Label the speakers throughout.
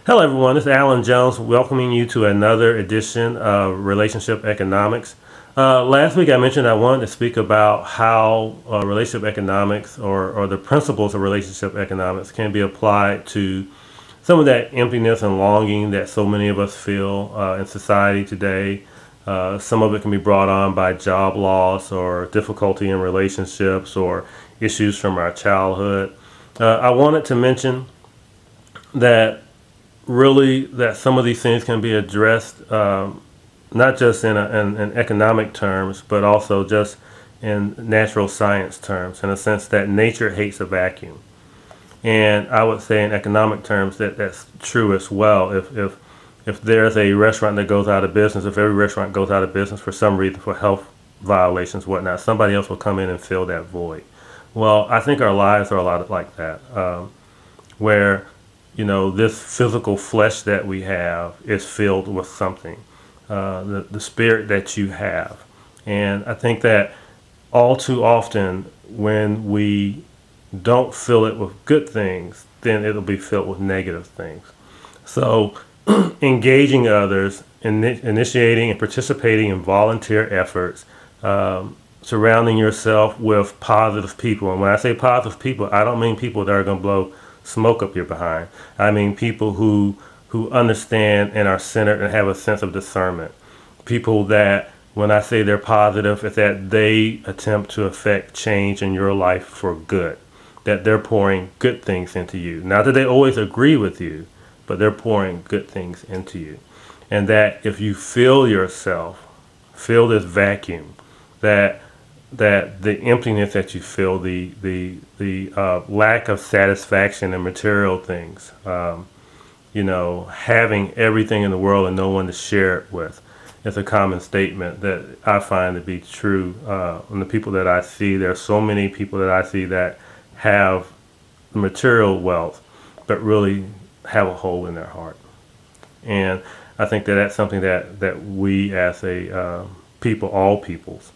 Speaker 1: Hello, everyone. This is Alan Jones welcoming you to another edition of Relationship Economics. Last week I mentioned I wanted to speak about how relationship economics or the principles of relationship economics can be applied to some of that emptiness and longing that so many of us feel in society today. Some of it can be brought on by job loss or difficulty in relationships or issues from our childhood. I wanted to mention that really that some of these things can be addressed not just in economic terms, but also just in natural science terms, in a sense that nature hates a vacuum. And I would say in economic terms that that's true as well. If there's a restaurant that goes out of business, if every restaurant goes out of business for some reason, for health violations, whatnot, somebody else will come in and fill that void. Well, I think our lives are a lot like that, where this physical flesh that we have is filled with something, the spirit that you have. And I think that all too often when we don't fill it with good things, then it'll be filled with negative things. So engaging others, initiating and participating in volunteer efforts, surrounding yourself with positive people. And when I say positive people, I don't mean people that are going to blow smoke up your behind. I mean people who understand and are centered and have a sense of discernment. People that, when I say they're positive, is that they attempt to affect change in your life for good. That they're pouring good things into you. Not that they always agree with you, but they're pouring good things into you. And that if you feel yourself, feel this vacuum, that the emptiness that you feel, the lack of satisfaction in material things, having everything in the world and no one to share it with, is a common statement that I find to be true. In the people that I see, there are so many people that I see that have material wealth, but really have a hole in their heart. And I think that that's something that we as a people, all peoples,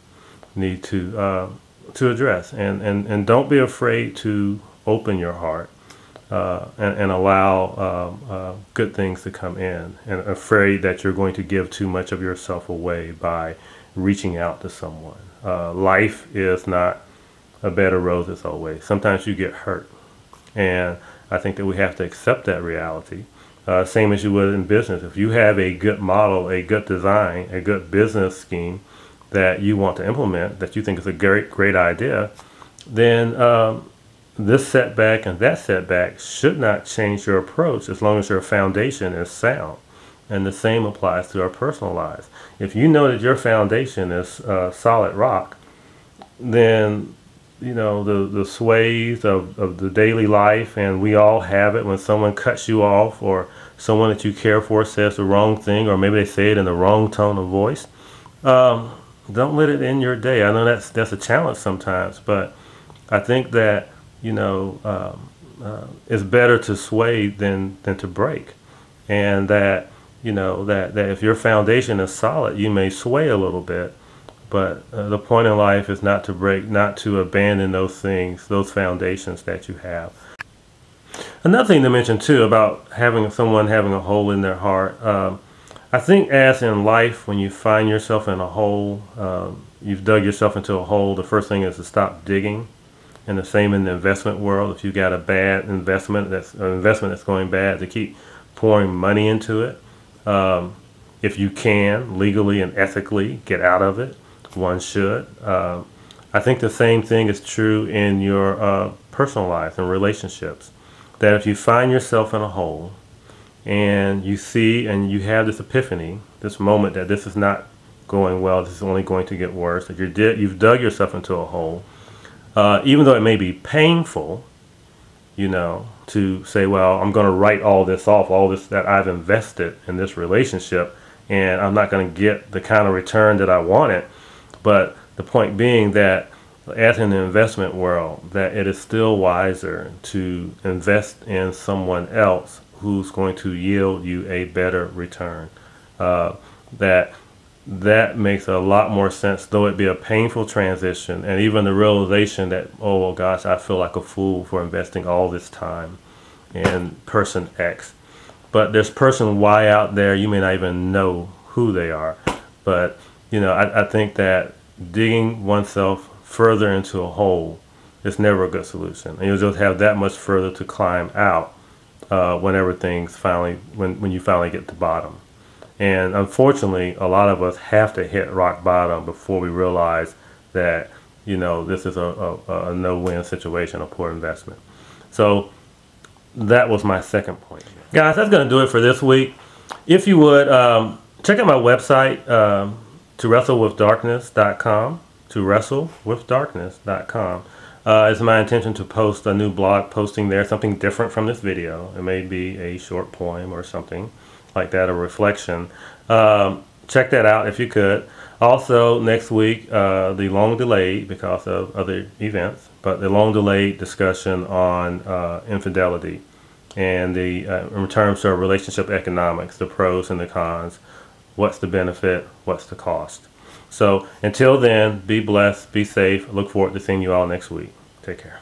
Speaker 1: need to address, and don't be afraid to open your heart and allow good things to come in, and afraid that you're going to give too much of yourself away by reaching out to someone. Life is not a bed of roses always. Sometimes you get hurt, and I think that we have to accept that reality. Same as you would in business. If you have a good model, a good design, a good business scheme that you want to implement, that you think is a great idea, then this setback and that setback should not change your approach as long as your foundation is sound. And the same applies to our personal lives. If you know that your foundation is solid rock, then the sways of the daily life, and we all have it when someone cuts you off or someone that you care for says the wrong thing, or maybe they say it in the wrong tone of voice. Don't let it end your day. I know that's a challenge sometimes, but I think that it's better to sway than to break, and that that if your foundation is solid, you may sway a little bit, but the point in life is not to break, not to abandon those things, those foundations that you have. Another thing to mention too about someone having a hole in their heart. I think as in life, when you find yourself in a hole, you've dug yourself into a hole, the first thing is to stop digging. And the same in the investment world. If you got a bad investment, that's an investment that's going bad, to keep pouring money into it. If you can, legally and ethically, get out of it, one should. I think the same thing is true in your personal life and relationships. That if you find yourself in a hole, and you see and you have this epiphany, this moment that this is not going well, this is only going to get worse, that you've dug yourself into a hole, even though it may be painful, to say, well, I'm going to write all this off, all this that I've invested in this relationship, and I'm not going to get the kind of return that I wanted. But the point being that, as in the investment world, that it is still wiser to invest in someone else who's going to yield you a better return. That makes a lot more sense, though it be a painful transition, and even the realization that, oh well, gosh, I feel like a fool for investing all this time in person X. but there's person Y out there, you may not even know who they are. But, you know, I think that digging oneself further into a hole is never a good solution. And you'll just have that much further to climb out whenever things finally, when you finally get to bottom. And unfortunately, a lot of us have to hit rock bottom before we realize that, you know, this is a no-win situation, a poor investment. So that was my second point. Guys, that's going to do it for this week. If you would, check out my website, ToWrestleWithDarkness.com, ToWrestleWithDarkness.com. It's my intention to post a new blog posting there, something different from this video. It may be a short poem or something like that, a reflection. Check that out if you could. Also, next week, the long delayed, because of other events, but the long delayed discussion on infidelity and the in terms of relationship economics, the pros and the cons, what's the benefit, what's the cost. So until then, be blessed, be safe. Look forward to seeing you all next week. Take care.